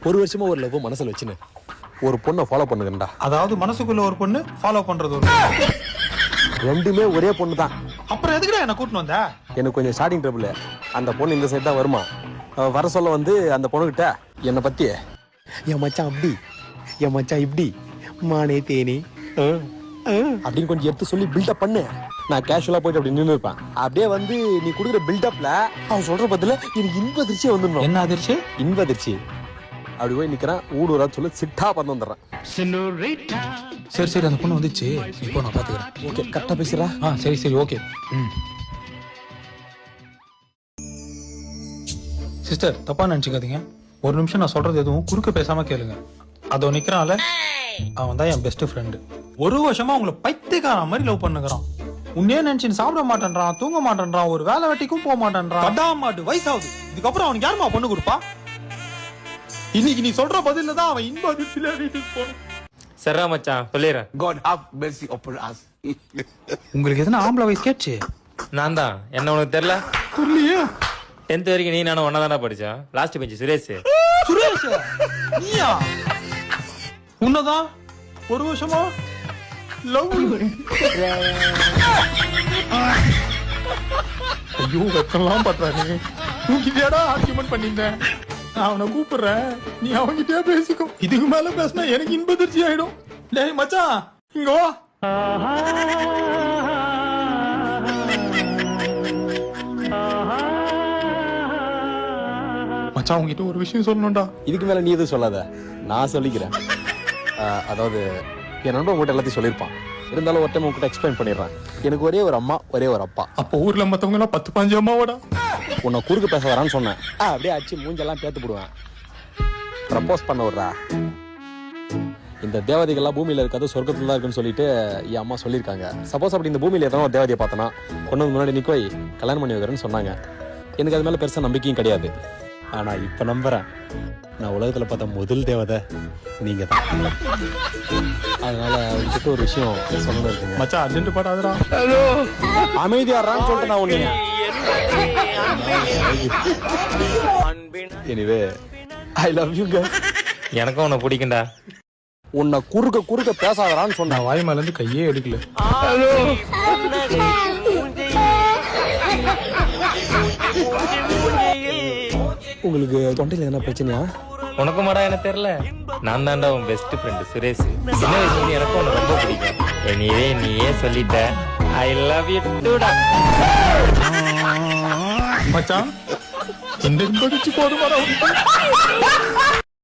ஒரு வருஷமா ஒரு லவ் மனசுல வச்சுன்னு ஒரு பொண்ணை ஃபாலோ பண்ணுங்கடா. அதாவது மனசுக்குள்ள ஒரு பொண்ணு ஃபாலோ பண்றது ஒரு ரெண்டுமே ஒரே பொண்ணு தான். அப்புறம் எதுக்குடா என்ன கூட்டின்னு வந்த? எனக்கு கொஞ்சம் ஸ்டார்டிங் ட்ரபிள். அந்த பொண்ணு இந்த சைடு தான் வருமா. வர சொல்ல வந்து அந்த பொண்ணுகிட்ட என்னை பத்தி என் மச்சான் அப்படி, என் மச்சான் இப்படி, மானே தேனி அப்படின்னு கொஞ்சம் எடுத்து சொல்லி பில்டப் பண்ணு. நான் கேஷுவலா போயிட்டு அப்படி நின்று இருப்பேன். அப்படியே வந்து நீ கொடுக்குற பில்டப்ல அவன் சொல்ற பதில எனக்கு இன்ப அதிர்ச்சியே வந்துடணும். என்ன அதிர்ச்சி? இன்ப அதிர்ச்சி. அப்படி போய் நிக்கிறேன், ஊடுறா சொல்லி சிட்டா பண்ண வந்துடுறேன். சரி சரி, அந்த பொண்ணு வந்துச்சு, இப்போ நான் பாத்துக்கிறேன். ஓகே, கரெக்டா பேசுறா. சரி சரி, ஓகே. சிஸ்டர், தப்பா நினைச்சுக்காதீங்க. ஒரு நிமிஷம் நான் சொல்றது எதுவும் குறுக்க பேசாம கேளுங்க. அதோ நிக்கிறான்ல, அவன் தான் என் பெஸ்ட் ஃப்ரெண்டு. ஒரு வருஷமா உங்களை பைத்தியக்காரன் மாதிரி லவ் பண்ணுகிறான். உன்னே நினைச்சு சாப்பிட மாட்டேன்றான், தூங்க மாட்டேன்றான், ஒரு வேலை வெட்டிக்கும் போக மாட்டேன்றான். கடாமாட்டு வயசாகுது. இதுக்கப்புறம் அவனுக்கு யாருமா பொண்ணு கொடுப்பா? இன்னைக்கு நீ சொல்ற பதில தான் அவன் இன்ப அதிர்ச்சியில வீட்டுக்கு போறான். சரா மச்சான், சொல்லிடுறேன். God have mercy upon us. உங்களுக்கு எதனா ஆம்பளை வயசு கேட்ச்சு? நான் தான். என்ன உனக்கு தெரியல? புரியலையே. 10th வரைக்கும் நீ நானும் ஒன்னா தானே படிச்சோம். Last bench Suresh. சுரேஷ் நீயா? உன்னதான் ஒரு வருஷமா லவ். ஐயோ, வெத்தலாம் பண்றானே. தூக்கிட்டேடா ஆர்கியூமெண்ட் பண்ணிட்டேன். நான் அவனை கூப்பிடுறேன், நீ அவன்கிட்டயே பேசிக்கோ. இதுக்கு மேல பேசினா எனக்கு இன்ப அதிர்ச்சி ஆயிடும். டேய் மச்சான், இங்க வா. மச்சான், உங்ககிட்ட ஒரு விஷயம் சொல்லணும்டா. இதுக்கு மேல நீ எதுவும் சொல்லாத, நான் சொல்லிக்கிறேன். அதாவது என் நண்பன் உங்ககிட்ட எல்லாத்தையும் சொல்லியிருப்பான். இருந்தாலும் ஒரு டைம் உங்ககிட்ட எக்ஸ்பிளைன் பண்ணிடுறேன். எனக்கு ஒரே ஒரு அம்மா, ஒரே ஒரு அப்பா. அப்போ ஊர்ல மத்தவங்க எல்லாம் 10-15 அம்மாவோட உன்னை குறுக்கு பேச வரான்னு சொன்னேன். அப்படியே அடிச்சு மூஞ்செல்லாம் பேத்து போடுவேன். ப்ரப்போஸ் பண்ண விடுறா. இந்த தேவதைகள்லாம் பூமியில இருக்காது, சொர்க்கத்துல தான் இருக்குன்னு சொல்லிட்டு என் அம்மா சொல்லியிருக்காங்க. சப்போஸ் அப்படி இந்த பூமியில எதனா ஒரு தேவதையை பார்த்தனா கொண்டு வந்து முன்னாடி நிக்கோய் கல்யாணம் பண்ணி வைக்கிறேன்னு சொன்னாங்க. எனக்கு அது மேல பெருசா நம்பிக்கையும் கிடையாது. ஆனா இப்ப நம்புறேன், நான் உலகத்துல பார்த்த முதல் தேவதை நீங்க தான். அதனால அவர்கிட்ட ஒரு விஷயம் சொல்லணும் இருக்குங்க. மச்சான், அர்ஜென்ட் பாடாதடா. அமைதியாரான்னு சொல்லிட்டு நான் ஒண்ணு. Anyway, I love you girl. எனக்கும் உன்னை பிடிக்கும்டா. உன்னை குறுக்க பேசாதரான்னு சொன்ன. நான் வாய் மேல இருந்து கையே எடுக்கல. உங்களுக்கு தொண்டையில என்ன பிரச்சனையா? உனக்கு மாடா எனக்கு தெரியல. நான் தான்டா உன் பெஸ்ட் ஃப்ரெண்டு சுரேஷ். சின்ன வயசுல எனக்கும் உன்னை ரொம்ப பிடிக்கும். நீயே சொல்லிட்ட. ஐ லவ் யூ டூடா. மச்சான், இந்த போதுமாடா.